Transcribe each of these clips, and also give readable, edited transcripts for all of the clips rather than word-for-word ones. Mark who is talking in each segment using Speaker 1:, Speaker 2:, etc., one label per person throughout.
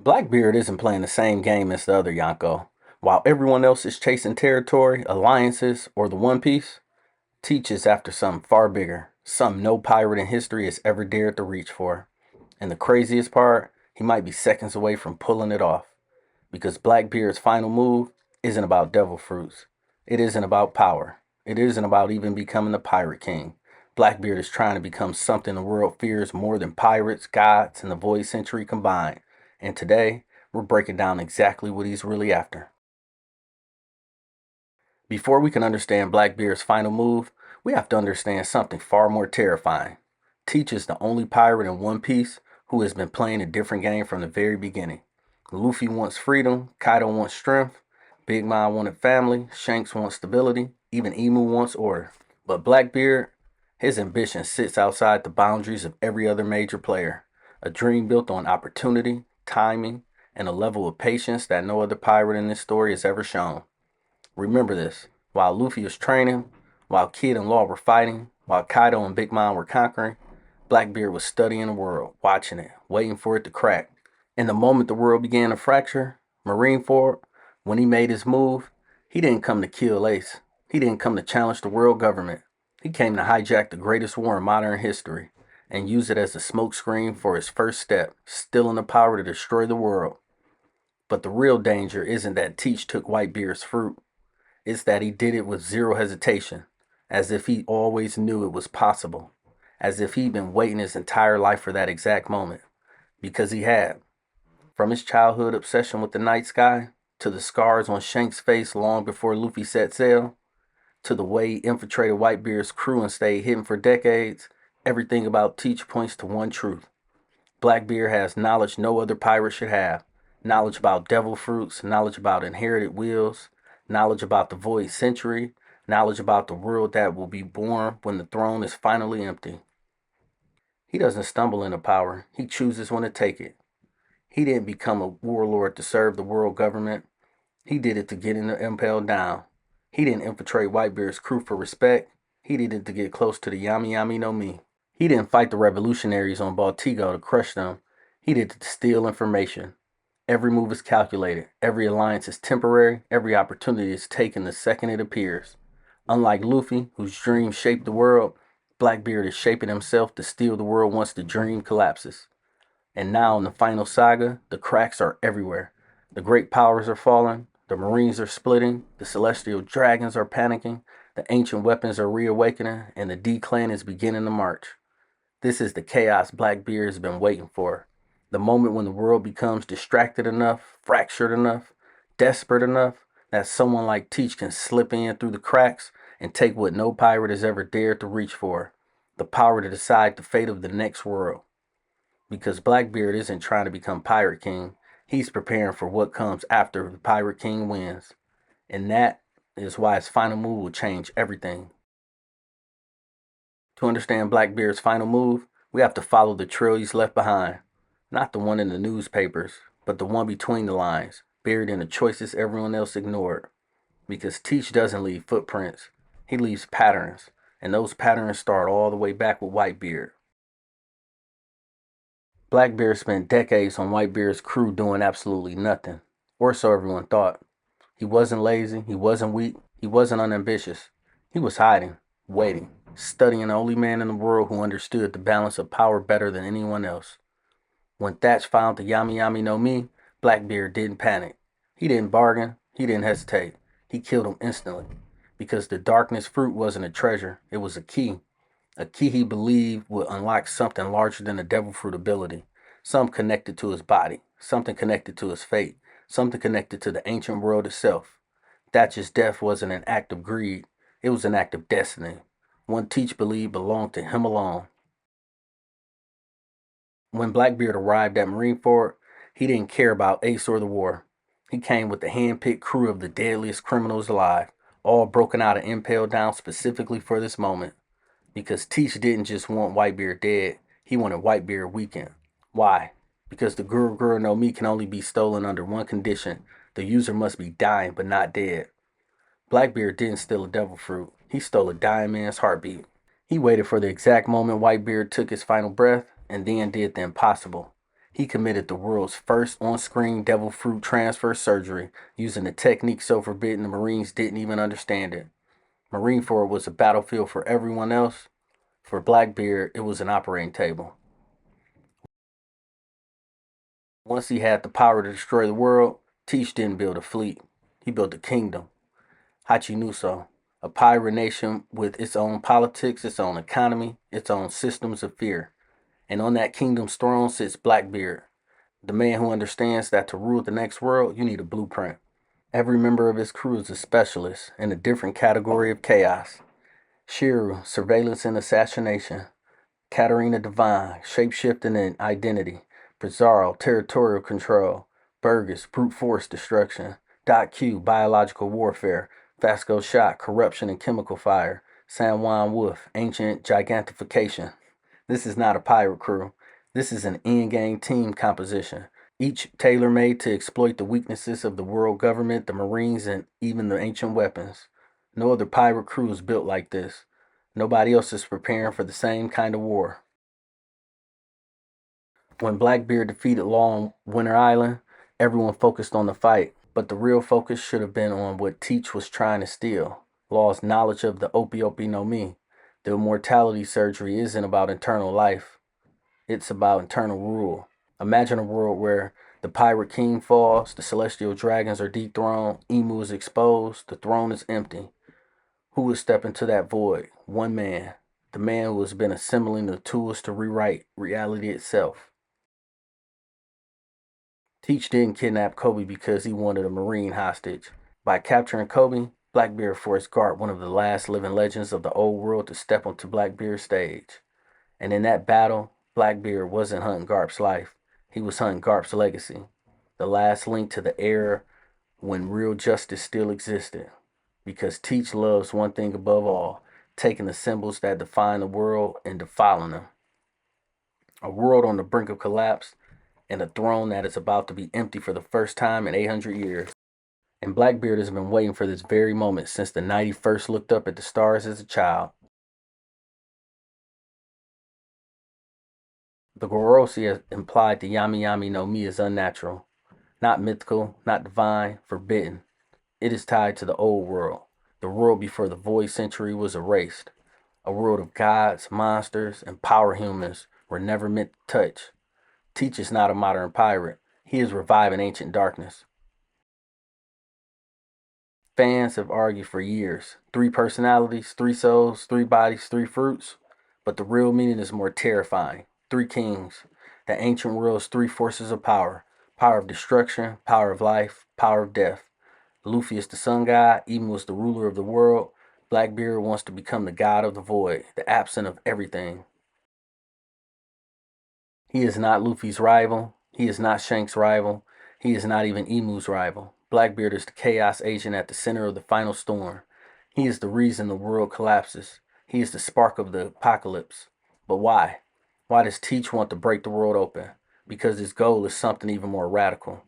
Speaker 1: Blackbeard isn't playing the same game as the other Yonko. While everyone else is chasing territory, alliances, or the One Piece, Teach is after something far bigger, something no pirate in history has ever dared to reach for. And the craziest part, he might be seconds away from pulling it off. Because Blackbeard's final move isn't about devil fruits. It isn't about power. It isn't about even becoming the Pirate King. Blackbeard is trying to become something the world fears more than pirates, gods, and the Void Century combined. And today, we're breaking down exactly what he's really after. Before we can understand Blackbeard's final move, we have to understand something far more terrifying. Teach is the only pirate in One Piece who has been playing a different game from the very beginning. Luffy wants freedom, Kaido wants strength, Big Mom wanted family, Shanks wants stability, even Emu wants order. But Blackbeard, his ambition sits outside the boundaries of every other major player. A dream built on opportunity, timing, and a level of patience that no other pirate in this story has ever shown. Remember this, while Luffy was training, while Kid and Law were fighting, while Kaido and Big Mom were conquering, Blackbeard was studying the world, watching it, waiting for it to crack. And the moment the world began to fracture, Marineford, when he made his move, he didn't come to kill Ace. He didn't come to challenge the world government. He came to hijack the greatest war in modern history and use it as a smokescreen for his first step, stealing the power to destroy the world. But the real danger isn't that Teach took Whitebeard's fruit. It's that he did it with zero hesitation, as if he always knew it was possible, as if he'd been waiting his entire life for that exact moment. Because he had. From his childhood obsession with the night sky, to the scars on Shank's face long before Luffy set sail, to the way he infiltrated Whitebeard's crew and stayed hidden for decades, everything about Teach points to one truth. Blackbeard has knowledge no other pirate should have. Knowledge about devil fruits, knowledge about inherited wills, knowledge about the void century, knowledge about the world that will be born when the throne is finally empty. He doesn't stumble into power, he chooses when to take it. He didn't become a warlord to serve the world government. He did it to get the impel down. He didn't infiltrate Whitebeard's crew for respect. He did it to get close to the Yami Yami no Mi. He didn't fight the revolutionaries on Baltigo to crush them. He did it to steal information. Every move is calculated. Every alliance is temporary. Every opportunity is taken the second it appears. Unlike Luffy, whose dream shaped the world, Blackbeard is shaping himself to steal the world once the dream collapses. And now in the final saga, the cracks are everywhere. The great powers are falling, the marines are splitting, the celestial dragons are panicking, the ancient weapons are reawakening, and the D clan is beginning to march. This is the chaos Blackbeard has been waiting for. The moment when the world becomes distracted enough, fractured enough, desperate enough, that someone like Teach can slip in through the cracks and take what no pirate has ever dared to reach for, the power to decide the fate of the next world. Because Blackbeard isn't trying to become Pirate King, he's preparing for what comes after the Pirate King wins. And that is why his final move will change everything. To understand Blackbeard's final move, we have to follow the trail he's left behind. Not the one in the newspapers, but the one between the lines, buried in the choices everyone else ignored. Because Teach doesn't leave footprints, he leaves patterns, and those patterns start all the way back with Whitebeard. Blackbeard spent decades on Whitebeard's crew doing absolutely nothing, or so everyone thought. He wasn't lazy, he wasn't weak, he wasn't unambitious. He was hiding, waiting, studying the only man in the world who understood the balance of power better than anyone else. When Thatch found the Yami Yami no Mi, Blackbeard didn't panic. He didn't bargain, he didn't hesitate. He killed him instantly. Because the darkness fruit wasn't a treasure, it was a key. A key he believed would unlock something larger than the devil fruit ability. Something connected to his body, something connected to his fate, something connected to the ancient world itself. Thatcher's death wasn't an act of greed, it was an act of destiny. One Teach believed belonged to him alone. When Blackbeard arrived at Marineford, he didn't care about Ace or the war. He came with the hand-picked crew of the deadliest criminals alive, all broken out and impaled down specifically for this moment. Because Teach didn't just want Whitebeard dead, he wanted Whitebeard weakened. Why? Because the Gura Gura no Mi can only be stolen under one condition. The user must be dying but not dead. Blackbeard didn't steal a devil fruit. He stole a dying man's heartbeat. He waited for the exact moment Whitebeard took his final breath and then did the impossible. He committed the world's first on-screen devil fruit transfer surgery using a technique so forbidden the Marines didn't even understand it. Marineford was a battlefield for everyone else. For Blackbeard, it was an operating table. Once he had the power to destroy the world, Teach didn't build a fleet. He built a kingdom, Hachinuso, a pirate nation with its own politics, its own economy, its own systems of fear. And on that kingdom's throne sits Blackbeard, the man who understands that to rule the next world, you need a blueprint. Every member of his crew is a specialist in a different category of chaos. Shiru, surveillance and assassination. Katarina Divine, shapeshifting and identity. Pizarro, territorial control. Burgess, brute force destruction. Dot Q, biological warfare. Vasco Shot, corruption and chemical fire. San Juan Wolf, ancient gigantification. This is not a pirate crew. This is an endgame team composition. Each tailor-made to exploit the weaknesses of the world government, the Marines, and even the ancient weapons. No other pirate crew is built like this. Nobody else is preparing for the same kind of war. When Blackbeard defeated Law on Winter Island, everyone focused on the fight, but the real focus should have been on what Teach was trying to steal. Law's knowledge of the Opi no Mi. The immortality surgery isn't about eternal life. It's about eternal rule. Imagine a world where the Pirate King falls, the celestial dragons are dethroned, Emu is exposed, the throne is empty. Who would step into that void? One man. The man who has been assembling the tools to rewrite reality itself. Teach didn't kidnap Kobe because he wanted a Marine hostage. By capturing Kobe, Blackbeard forced Garp, one of the last living legends of the old world, to step onto Blackbeard's stage. And in that battle, Blackbeard wasn't hunting Garp's life. He was hunting Garp's legacy. The last link to the era when real justice still existed. Because Teach loves one thing above all, taking the symbols that define the world and defiling them. A world on the brink of collapse and a throne that is about to be empty for the first time in 800 years. And Blackbeard has been waiting for this very moment since the night he first looked up at the stars as a child. The Gorosi has implied the Yami Yami no Mi is unnatural, not mythical, not divine, forbidden. It is tied to the old world, the world before the void century was erased. A world of gods, monsters, and power humans were never meant to touch. Teach is not a modern pirate. He is reviving ancient darkness. Fans have argued for years. 3 personalities, 3 souls, 3 bodies, 3 fruits. But the real meaning is more terrifying. 3 kings. The ancient world's 3 forces of power. Power of destruction, power of life, power of death. Luffy is the sun god, Emu is the ruler of the world. Blackbeard wants to become the god of the void, the absent of everything. He is not Luffy's rival. He is not Shanks' rival. He is not even Emu's rival. Blackbeard is the chaos agent at the center of the final storm. He is the reason the world collapses. He is the spark of the apocalypse. But why? Why does Teach want to break the world open? Because his goal is something even more radical.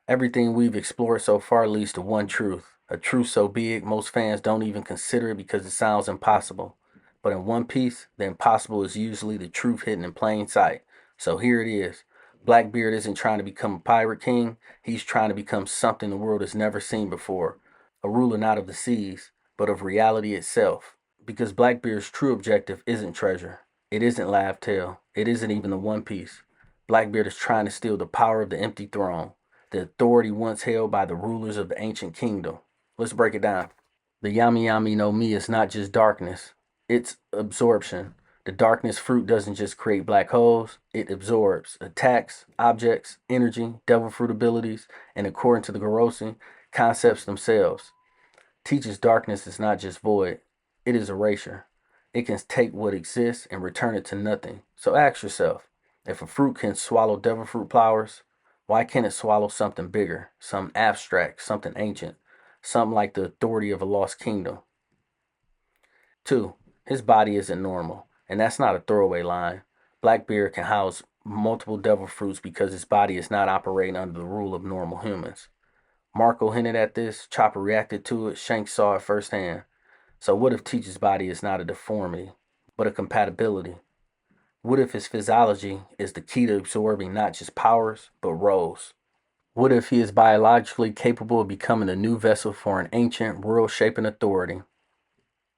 Speaker 1: Everything we've explored so far leads to one truth, a truth so big most fans don't even consider it because it sounds impossible. But in One Piece, the impossible is usually the truth hidden in plain sight. So here it is. Blackbeard isn't trying to become a pirate king, he's trying to become something the world has never seen before. A ruler not of the seas, but of reality itself. Because Blackbeard's true objective isn't treasure. It isn't Laugh Tale. It isn't even the One Piece. Blackbeard is trying to steal the power of the empty throne, the authority once held by the rulers of the ancient kingdom. Let's break it down. The Yami Yami no Mi is not just darkness, it's absorption. The darkness fruit doesn't just create black holes, it absorbs, attacks, objects, energy, devil fruit abilities, and according to the Gorosi, concepts themselves. Teaches darkness is not just void, it is erasure. It can take what exists and return it to nothing. So ask yourself, if a fruit can swallow devil fruit flowers, why can't it swallow something bigger, something abstract, something ancient, something like the authority of a lost kingdom? 2. His body isn't normal, and that's not a throwaway line. Blackbeard can house multiple devil fruits because his body is not operating under the rule of normal humans. Marco hinted at this, Chopper reacted to it, Shanks saw it firsthand. So what if Teach's body is not a deformity, but a compatibility? What if his physiology is the key to absorbing not just powers, but roles? What if he is biologically capable of becoming a new vessel for an ancient, world-shaping authority?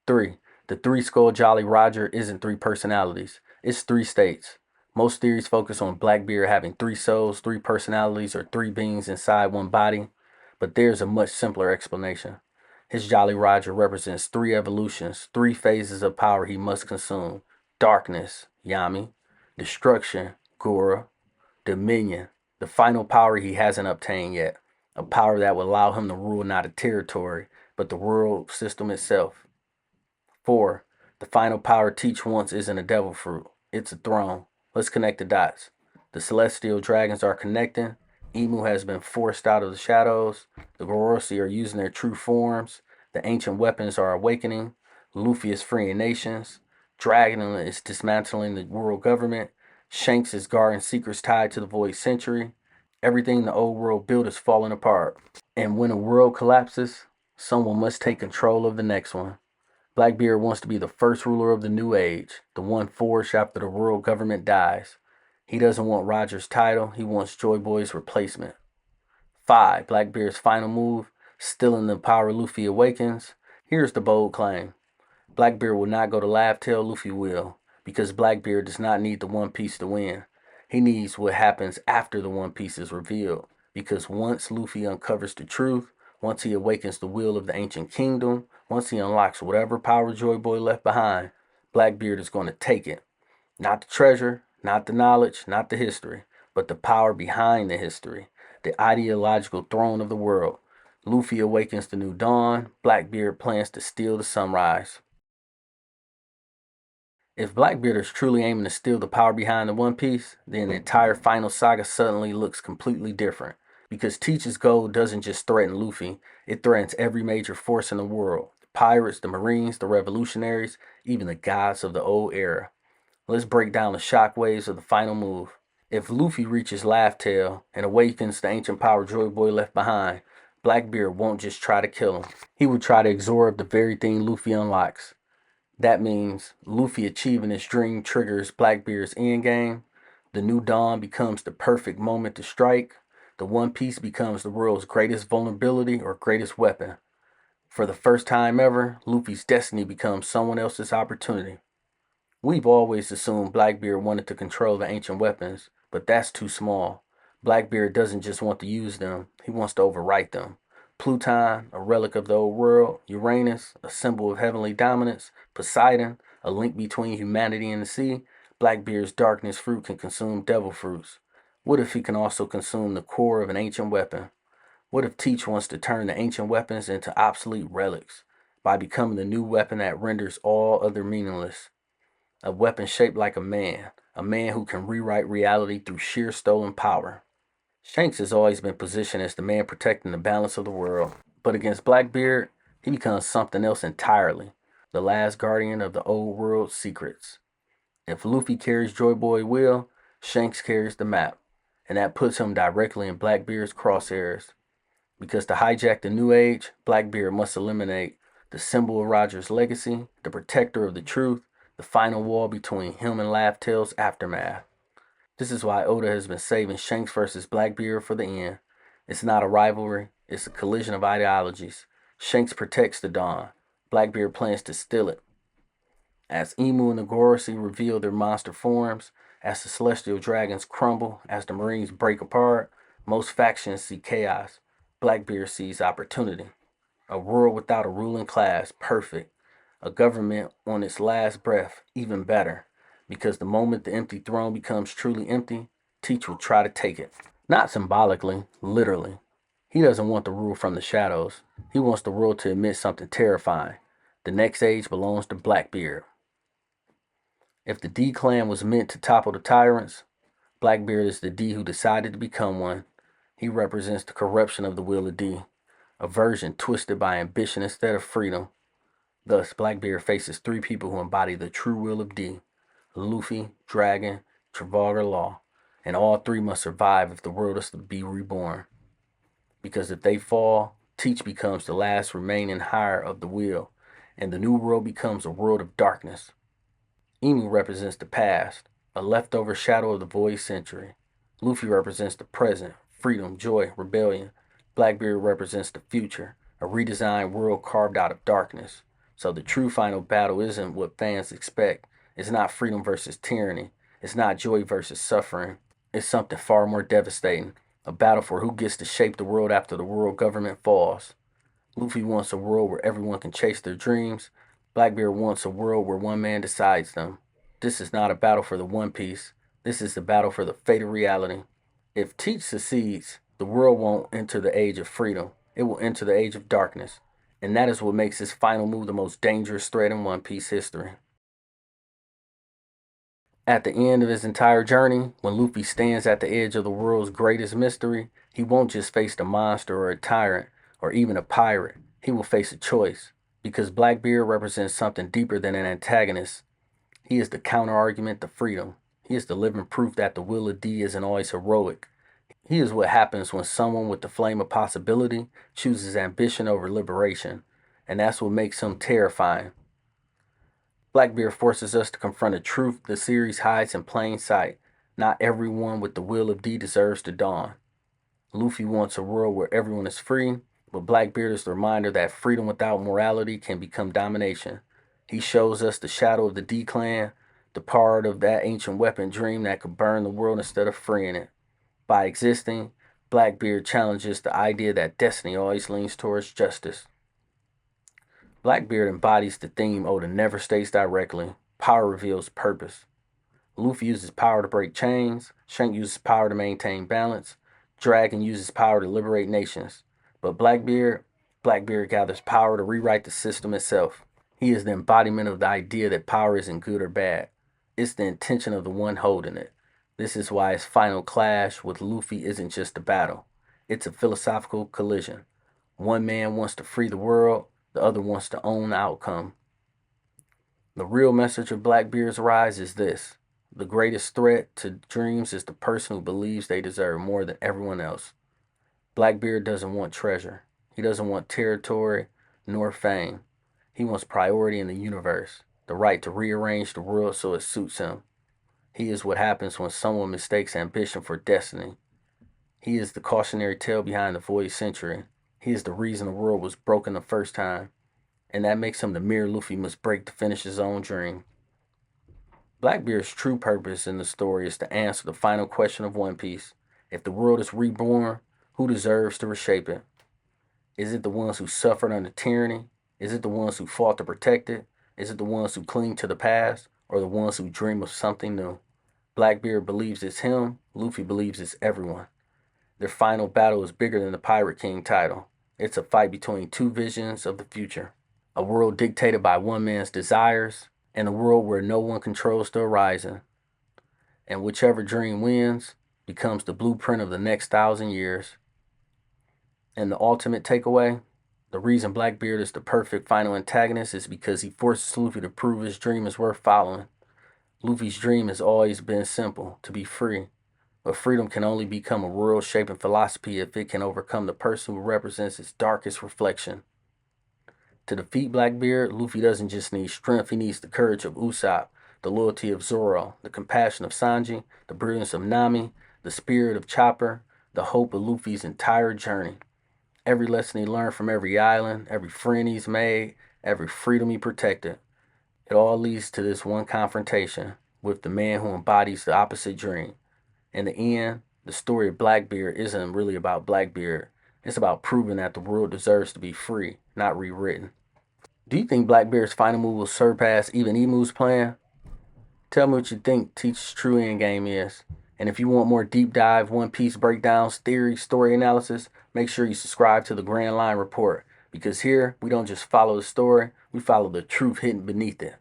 Speaker 1: 3. The three-skull Jolly Roger isn't three personalities. It's three states. Most theories focus on Blackbeard having three souls, three personalities, or three beings inside one body, but there's a much simpler explanation. His Jolly Roger represents three evolutions, three phases of power he must consume. Darkness, Yami. Destruction, Gura. Dominion, the final power he hasn't obtained yet. A power that will allow him to rule not a territory, but the world system itself. 4. The final power Teach wants isn't a devil fruit. It's a throne. Let's connect the dots. The celestial dragons are connecting. Emu has been forced out of the shadows. The Gorosi are using their true forms. The ancient weapons are awakening. Luffy is freeing nations. Dragon is dismantling the world government. Shanks is guarding secrets tied to the Void Century. Everything the old world built is falling apart. And when a world collapses, someone must take control of the next one. Blackbeard wants to be the first ruler of the new age, the one forged after the world government dies. He doesn't want Roger's title, he wants Joy Boy's replacement. 5. Blackbeard's final move, stealing the power Luffy awakens. Here's the bold claim. Blackbeard will not go to Laugh Tale, Luffy will, because Blackbeard does not need the One Piece to win. He needs what happens after the One Piece is revealed, because once Luffy uncovers the truth, once he awakens the will of the ancient kingdom, once he unlocks whatever power Joy Boy left behind, Blackbeard is going to take it. Not the treasure, not the knowledge, not the history, but the power behind the history, the ideological throne of the world. Luffy awakens the new dawn, Blackbeard plans to steal the sunrise. If Blackbeard is truly aiming to steal the power behind the One Piece, then the entire final saga suddenly looks completely different. Because Teach's goal doesn't just threaten Luffy, it threatens every major force in the world. The pirates, the marines, the revolutionaries, even the gods of the old era. Let's break down the shockwaves of the final move. If Luffy reaches Laugh Tale and awakens the ancient power Joy Boy left behind, Blackbeard won't just try to kill him. He would try to absorb the very thing Luffy unlocks. That means Luffy achieving his dream triggers Blackbeard's endgame. The new dawn becomes the perfect moment to strike. The One Piece becomes the world's greatest vulnerability or greatest weapon. For the first time ever, Luffy's destiny becomes someone else's opportunity. We've always assumed Blackbeard wanted to control the ancient weapons, but that's too small. Blackbeard doesn't just want to use them, he wants to overwrite them. Pluton, a relic of the old world, Uranus, a symbol of heavenly dominance, Poseidon, a link between humanity and the sea, Blackbeard's darkness fruit can consume devil fruits. What if he can also consume the core of an ancient weapon? What if Teach wants to turn the ancient weapons into obsolete relics by becoming the new weapon that renders all other meaningless? A weapon shaped like a man who can rewrite reality through sheer stolen power. Shanks has always been positioned as the man protecting the balance of the world, but against Blackbeard, he becomes something else entirely, the last guardian of the old world's secrets. If Luffy carries Joy Boy will, Shanks carries the map, and that puts him directly in Blackbeard's crosshairs. Because to hijack the new age, Blackbeard must eliminate the symbol of Roger's legacy, the protector of the truth, the final wall between him and Laugh Tale's aftermath. This is why Oda has been saving Shanks versus Blackbeard for the end. It's not a rivalry, it's a collision of ideologies. Shanks protects the Dawn. Blackbeard plans to steal it. As Emu and the Gorosi reveal their monster forms, as the celestial dragons crumble, as the marines break apart, most factions see chaos. Blackbeard sees opportunity. A world without a ruling class, perfect. A government on its last breath, even better. Because the moment the empty throne becomes truly empty, Teach will try to take it. Not symbolically, literally. He doesn't want the rule from the shadows. He wants the world to admit something terrifying. The next age belongs to Blackbeard. If the D clan was meant to topple the tyrants, Blackbeard is the D who decided to become one. He represents the corruption of the will of D, a version twisted by ambition instead of freedom. Thus, Blackbeard faces three people who embody the true will of D: Luffy, Dragon, Trafalgar Law, and all three must survive if the world is to be reborn. Because if they fall, Teach becomes the last remaining hire of the wheel, and the new world becomes a world of darkness. Emu represents the past, a leftover shadow of the void century. Luffy represents the present, freedom, joy, rebellion. Blackbeard represents the future, a redesigned world carved out of darkness. So the true final battle isn't what fans expect. It's not freedom versus tyranny. It's not joy versus suffering. It's something far more devastating. A battle for who gets to shape the world after the world government falls. Luffy wants a world where everyone can chase their dreams. Blackbeard wants a world where one man decides them. This is not a battle for the One Piece. This is the battle for the fate of reality. If Teach succeeds, the world won't enter the age of freedom. It will enter the age of darkness. And that is what makes his final move the most dangerous threat in One Piece history. At the end of his entire journey, when Luffy stands at the edge of the world's greatest mystery, he won't just face a monster or a tyrant or even a pirate. He will face a choice. Because Blackbeard represents something deeper than an antagonist. He is the counter-argument to freedom. He is the living proof that the will of D isn't always heroic. He is what happens when someone with the flame of possibility chooses ambition over liberation. And that's what makes him terrifying. Blackbeard forces us to confront a truth the series hides in plain sight. Not everyone with the will of D deserves to dawn. Luffy wants a world where everyone is free, but Blackbeard is the reminder that freedom without morality can become domination. He shows us the shadow of the D clan, the part of that ancient weapon dream that could burn the world instead of freeing it. By existing, Blackbeard challenges the idea that destiny always leans towards justice. Blackbeard embodies the theme Oda never states directly. Power reveals purpose. Luffy uses power to break chains, Shanks uses power to maintain balance, Dragon uses power to liberate nations. But Blackbeard gathers power to rewrite the system itself. He is the embodiment of the idea that power isn't good or bad. It's the intention of the one holding it. This is why his final clash with Luffy isn't just a battle. It's a philosophical collision. One man wants to free the world, the other wants to own the outcome. The real message of Blackbeard's rise is this. The greatest threat to dreams is the person who believes they deserve more than everyone else. Blackbeard doesn't want treasure. He doesn't want territory nor fame. He wants priority in the universe, the right to rearrange the world so it suits him. He is what happens when someone mistakes ambition for destiny. He is the cautionary tale behind the void century. He is the reason the world was broken the first time. And that makes him the mere Luffy must break to finish his own dream. Blackbeard's true purpose in the story is to answer the final question of One Piece. If the world is reborn, who deserves to reshape it? Is it the ones who suffered under tyranny? Is it the ones who fought to protect it? Is it the ones who cling to the past? Or the ones who dream of something new? Blackbeard believes it's him. Luffy believes it's everyone. Their final battle is bigger than the Pirate King title. It's a fight between two visions of the future. A world dictated by one man's desires, and a world where no one controls the horizon. And whichever dream wins becomes the blueprint of the next 1,000 years. And the ultimate takeaway, the reason Blackbeard is the perfect final antagonist is because he forces Luffy to prove his dream is worth following. Luffy's dream has always been simple, to be free. But freedom can only become a world-shaping philosophy if it can overcome the person who represents its darkest reflection. To defeat Blackbeard, Luffy doesn't just need strength, he needs the courage of Usopp, the loyalty of Zoro, the compassion of Sanji, the brilliance of Nami, the spirit of Chopper, the hope of Luffy's entire journey. Every lesson he learned from every island, every friend he's made, every freedom he protected. It all leads to this one confrontation with the man who embodies the opposite dream. In the end, the story of Blackbeard isn't really about Blackbeard. It's about proving that the world deserves to be free, not rewritten. Do you think Blackbeard's final move will surpass even Emu's plan? Tell me what you think Teach's true endgame is. And if you want more deep dive, One Piece breakdowns, theory, story analysis, make sure you subscribe to the Grand Line Report. Because here, we don't just follow the story, we follow the truth hidden beneath it.